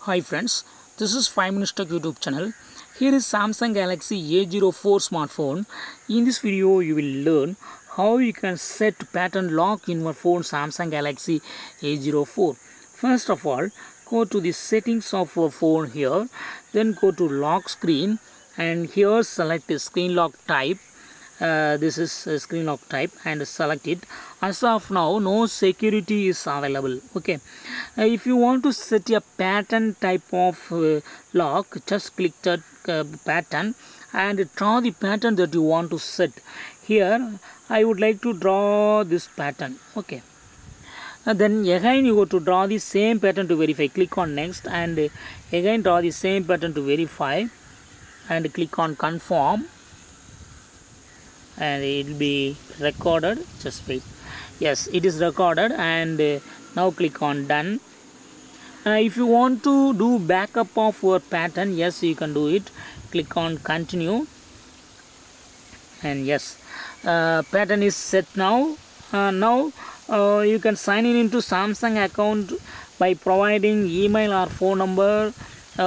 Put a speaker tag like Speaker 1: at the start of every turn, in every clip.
Speaker 1: Hi friends, this is 5 Minutes Tech YouTube channel. Here is Samsung Galaxy A04 smartphone. In this video, you will learn how you can set pattern lock in your phone Samsung Galaxy A04. First of all, go to the settings of your phone here. Then go to lock screen and here select the screen lock type. This is a screen lock type and select it. As of now, no security is available. Okay, if you want to set a pattern type of lock, just click that pattern and draw the pattern that you want to set. Here I would like to draw this pattern. Okay, then again you go to draw the same pattern to verify. Click on next and again draw the same pattern to verify and click on confirm and it will be recorded. Just wait. Yes, it is recorded and now click on done. If you want to do backup of your pattern, yes, you can do it. Click on continue and yes, pattern is set now. Now you can sign in into Samsung account by providing email or phone number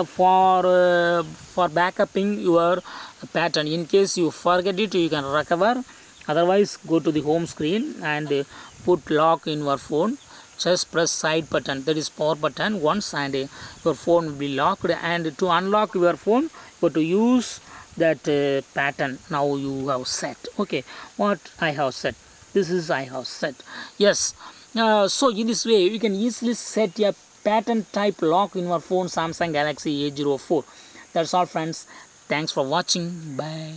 Speaker 1: for backupping your pattern. In case you forget it, you can recover. Otherwise, go to the home screen and put lock in your phone. Just press side button, that is power button, once and your phone will be locked. And to unlock your phone, you have to use that pattern now you have set. Okay, what I have set, this is I have set. Yes, so in this way you can easily set a pattern type lock in your phone Samsung Galaxy A04. That's all friends, thanks for watching, bye.